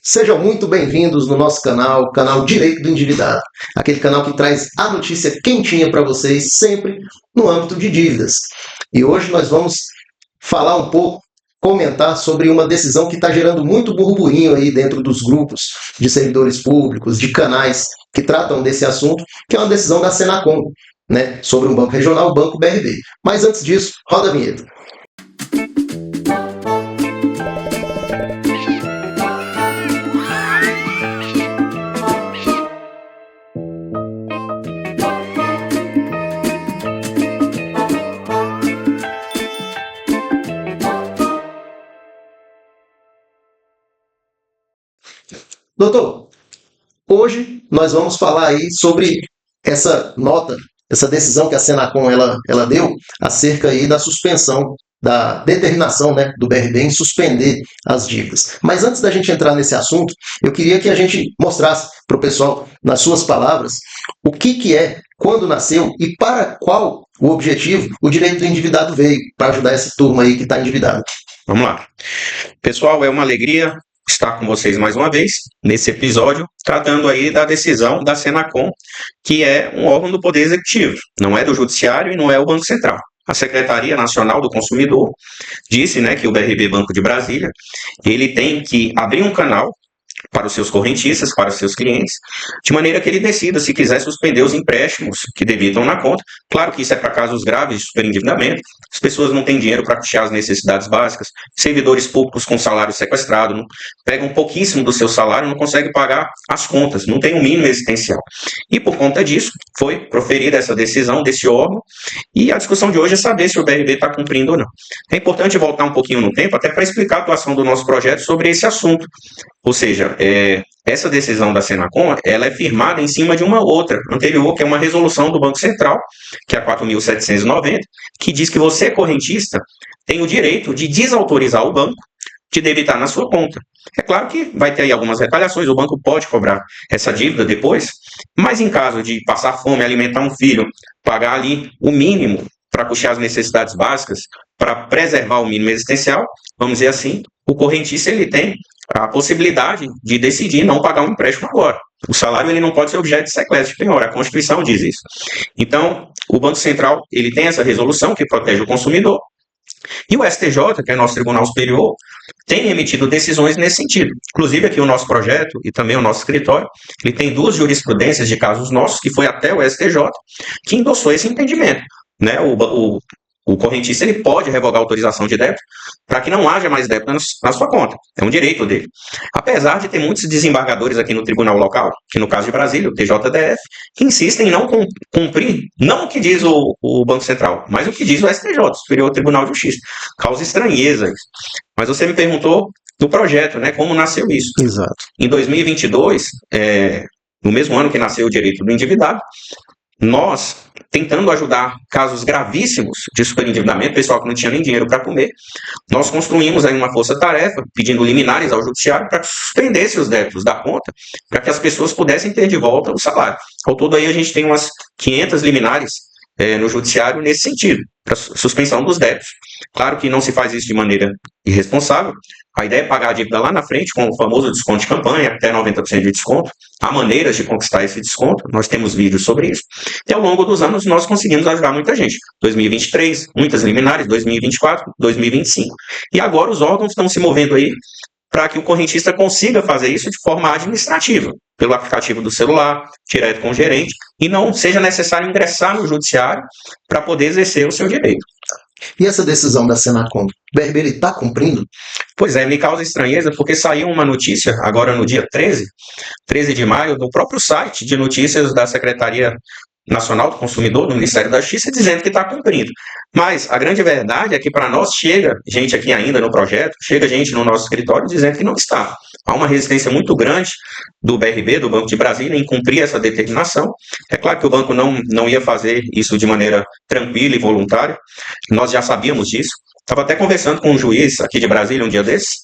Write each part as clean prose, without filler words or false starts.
Sejam muito bem-vindos no nosso canal Direito do Endividado, aquele canal que traz a notícia quentinha para vocês, sempre no âmbito de dívidas. E hoje nós vamos falar um pouco, comentar sobre uma decisão que está gerando muito burburinho aí dentro dos grupos de servidores públicos, de canais que tratam desse assunto, que é uma decisão da Senacom, né, sobre um banco regional, o Banco BRB. Mas antes disso, roda a vinheta. Doutor, hoje nós vamos falar aí sobre essa nota, essa decisão que a Senacom ela deu acerca aí da suspensão, da determinação, né, do BRB em suspender as dívidas. Mas antes da gente entrar nesse assunto, eu queria que a gente mostrasse para o pessoal, nas suas palavras, o que é, quando nasceu e para qual o objetivo o direito do endividado veio, para ajudar essa turma aí que está endividada. Vamos lá. Pessoal, é uma alegria estar com vocês mais uma vez, nesse episódio, tratando aí da decisão da Senacom, que é um órgão do Poder Executivo, não é do Judiciário e não é o Banco Central. A Secretaria Nacional do Consumidor disse, né, que o BRB Banco de Brasília, ele tem que abrir um canal para os seus correntistas, para os seus clientes, de maneira que ele decida se quiser suspender os empréstimos que debitam na conta. Claro que isso é para casos graves de superendividamento, as pessoas não têm dinheiro para custear as necessidades básicas, servidores públicos com salário sequestrado, pegam pouquíssimo do seu salário, não conseguem pagar as contas, não tem um mínimo existencial. E por conta disso, foi proferida essa decisão desse órgão, e a discussão de hoje é saber se o BRB está cumprindo ou não. É importante voltar um pouquinho no tempo, até para explicar a atuação do nosso projeto sobre esse assunto. Ou seja, essa decisão da Senacom, ela é firmada em cima de uma outra anterior, que é uma resolução do Banco Central, que é a 4.790, que diz que você, correntista, tem o direito de desautorizar o banco de debitar na sua conta. É claro que vai ter aí algumas retaliações, o banco pode cobrar essa dívida depois, mas em caso de passar fome, alimentar um filho, pagar ali o mínimo para custear as necessidades básicas, para preservar o mínimo existencial, vamos dizer assim, o correntista ele tem a possibilidade de decidir não pagar um empréstimo agora. O salário ele não pode ser objeto de sequestro de penhora, a Constituição diz isso. Então, o Banco Central ele tem essa resolução que protege o consumidor, e o STJ, que é nosso Tribunal Superior, tem emitido decisões nesse sentido. Inclusive aqui o nosso projeto e também o nosso escritório, ele tem duas jurisprudências de casos nossos, que foi até o STJ, que endossou esse entendimento. Né? O correntista ele pode revogar a autorização de débito para que não haja mais débito na sua conta. É um direito dele. Apesar de ter muitos desembargadores aqui no tribunal local, que no caso de Brasília, o TJDF, que insistem em não cumprir, não o que diz o Banco Central, mas o que diz o STJ, Superior Tribunal de Justiça. Causa estranheza isso. Mas você me perguntou do projeto, né? Como nasceu isso. Exato. Em 2022, no mesmo ano que nasceu o direito do endividado, nós, tentando ajudar casos gravíssimos de superendividamento, pessoal que não tinha nem dinheiro para comer, nós construímos aí uma força-tarefa, pedindo liminares ao judiciário para que suspendesse os débitos da conta, para que as pessoas pudessem ter de volta o salário. Ao todo aí a gente tem umas 500 liminares no judiciário nesse sentido, para suspensão dos débitos. Claro que não se faz isso de maneira irresponsável, a ideia é pagar a dívida lá na frente com o famoso desconto de campanha, até 90% de desconto. Há maneiras de conquistar esse desconto, nós temos vídeos sobre isso. E ao longo dos anos nós conseguimos ajudar muita gente. 2023, muitas liminares, 2024, 2025. E agora os órgãos estão se movendo aí para que o correntista consiga fazer isso de forma administrativa, pelo aplicativo do celular, direto com o gerente, e não seja necessário ingressar no judiciário para poder exercer o seu direito. E essa decisão da Senacom, o BRB está cumprindo? Pois é, me causa estranheza porque saiu uma notícia agora no dia 13 de maio, no próprio site de notícias da Secretaria Nacional do Consumidor, do Ministério da Justiça, dizendo que está cumprindo. Mas a grande verdade é que para nós chega gente aqui ainda no projeto, chega gente no nosso escritório dizendo que não está. Há uma resistência muito grande do BRB, do Banco de Brasília, em cumprir essa determinação. É claro que o banco não ia fazer isso de maneira tranquila e voluntária, nós já sabíamos disso. Estava até conversando com um juiz aqui de Brasília um dia desses,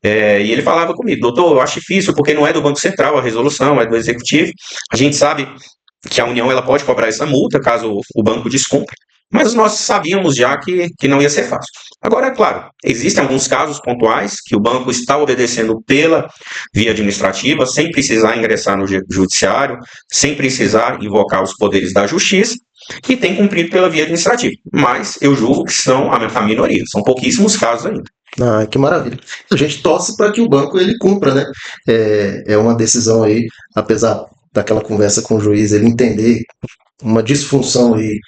e ele falava comigo: doutor, eu acho difícil, porque não é do Banco Central a resolução, é do Executivo. A gente sabe que a União ela pode cobrar essa multa caso o banco descumpra, mas nós sabíamos já que não ia ser fácil. Agora, é claro, existem alguns casos pontuais que o banco está obedecendo pela via administrativa, sem precisar ingressar no judiciário, sem precisar invocar os poderes da justiça, e tem cumprido pela via administrativa. Mas eu julgo que são a minoria, são pouquíssimos casos ainda. Ah, que maravilha. A gente torce para que o banco ele cumpra, né? É uma decisão aí, apesar daquela conversa com o juiz, ele entender uma disfunção aí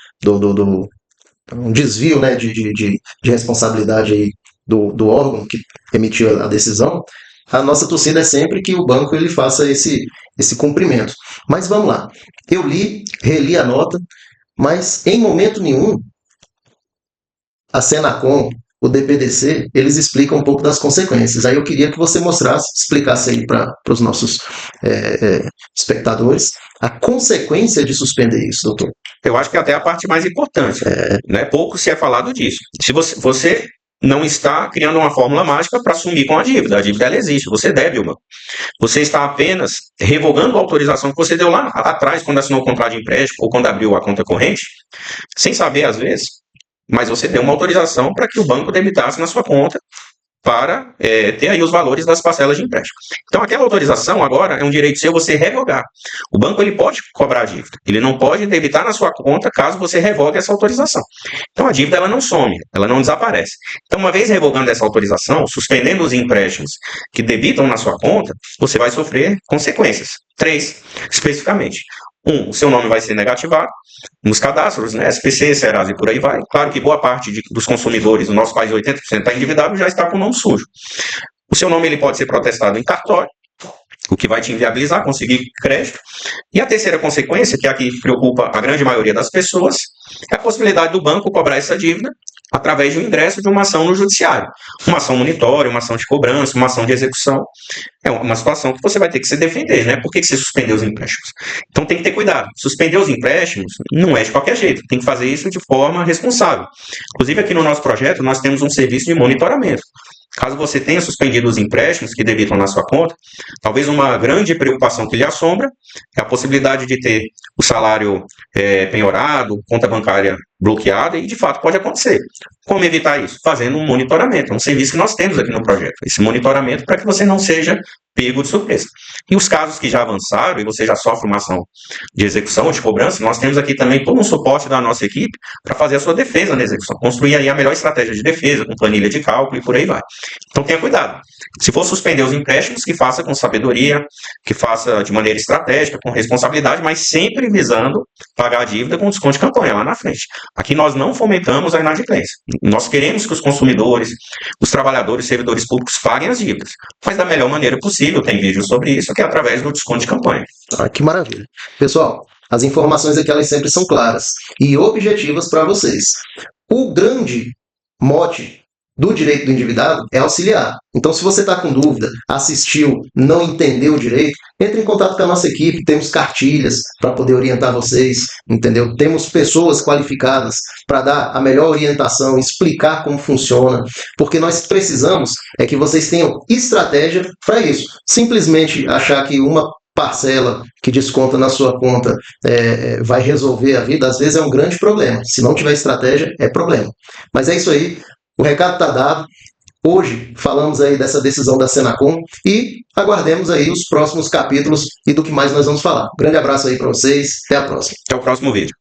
um desvio, né, de responsabilidade aí do órgão que emitiu a decisão. A nossa torcida é sempre que o banco ele faça esse cumprimento. Mas vamos lá. Eu reli a nota, mas em momento nenhum a Senacom, o DPDC, eles explicam um pouco das consequências. Aí eu queria que você explicasse aí para os nossos espectadores a consequência de suspender isso, doutor. Eu acho que até a parte mais importante, né? Pouco se é falado disso. Se você não está criando uma fórmula mágica para sumir com a dívida ela existe, você deve uma. Você está apenas revogando a autorização que você deu lá atrás, quando assinou o contrato de empréstimo ou quando abriu a conta corrente, sem saber às vezes, mas você deu uma autorização para que o banco debitasse na sua conta para ter aí os valores das parcelas de empréstimo. Então, aquela autorização agora é um direito seu você revogar. O banco ele pode cobrar a dívida, ele não pode debitar na sua conta caso você revogue essa autorização. Então, a dívida ela não some, ela não desaparece. Então, uma vez revogando essa autorização, suspendendo os empréstimos que debitam na sua conta, você vai sofrer consequências. 3, especificamente. 1, o seu nome vai ser negativado nos cadastros, né, SPC, Serasa e por aí vai. Claro que boa parte dos consumidores, no nosso país 80% está endividado, já está com o nome sujo. O seu nome ele pode ser protestado em cartório, o que vai te inviabilizar conseguir crédito. E a terceira consequência, que é a que preocupa a grande maioria das pessoas, é a possibilidade do banco cobrar essa dívida através do ingresso de uma ação no judiciário. Uma ação monitória, uma ação de cobrança, uma ação de execução. É uma situação que você vai ter que se defender, né? Por que você suspendeu os empréstimos? Então tem que ter cuidado. Suspender os empréstimos não é de qualquer jeito. Tem que fazer isso de forma responsável. Inclusive aqui no nosso projeto nós temos um serviço de monitoramento. Caso você tenha suspendido os empréstimos que debitam na sua conta, talvez uma grande preocupação que lhe assombra é a possibilidade de ter o salário penhorado, conta bancária bloqueada, e de fato pode acontecer. Como evitar isso? Fazendo um monitoramento, é um serviço que nós temos aqui no projeto, esse monitoramento para que você não seja pego de surpresa. E os casos que já avançaram e você já sofre uma ação de execução ou de cobrança, nós temos aqui também todo um suporte da nossa equipe para fazer a sua defesa na execução, construir aí a melhor estratégia de defesa, com planilha de cálculo e por aí vai. Então tenha cuidado. Se for suspender os empréstimos, que faça com sabedoria, que faça de maneira estratégica, com responsabilidade, mas sempre visando pagar a dívida com desconto de campanha lá na frente. Aqui nós não fomentamos a inadimplência. Nós queremos que os consumidores, os trabalhadores, servidores públicos paguem as dívidas, mas da melhor maneira possível. Tem vídeo sobre isso, que é através do desconto de campanha. Ah, que maravilha. Pessoal, as informações aqui elas sempre são claras e objetivas para vocês. O grande mote do direito do endividado é auxiliar. Então, se você está com dúvida, assistiu, não entendeu o direito, entre em contato com a nossa equipe, temos cartilhas para poder orientar vocês, entendeu? Temos pessoas qualificadas para dar a melhor orientação, explicar como funciona, porque nós precisamos é que vocês tenham estratégia para isso. Simplesmente achar que uma parcela que desconta na sua conta vai resolver a vida, às vezes é um grande problema. Se não tiver estratégia, é problema. Mas é isso aí. O recado está dado. Hoje falamos aí dessa decisão da Senacom e aguardemos aí os próximos capítulos e do que mais nós vamos falar. Grande abraço aí para vocês. Até a próxima. Até o próximo vídeo.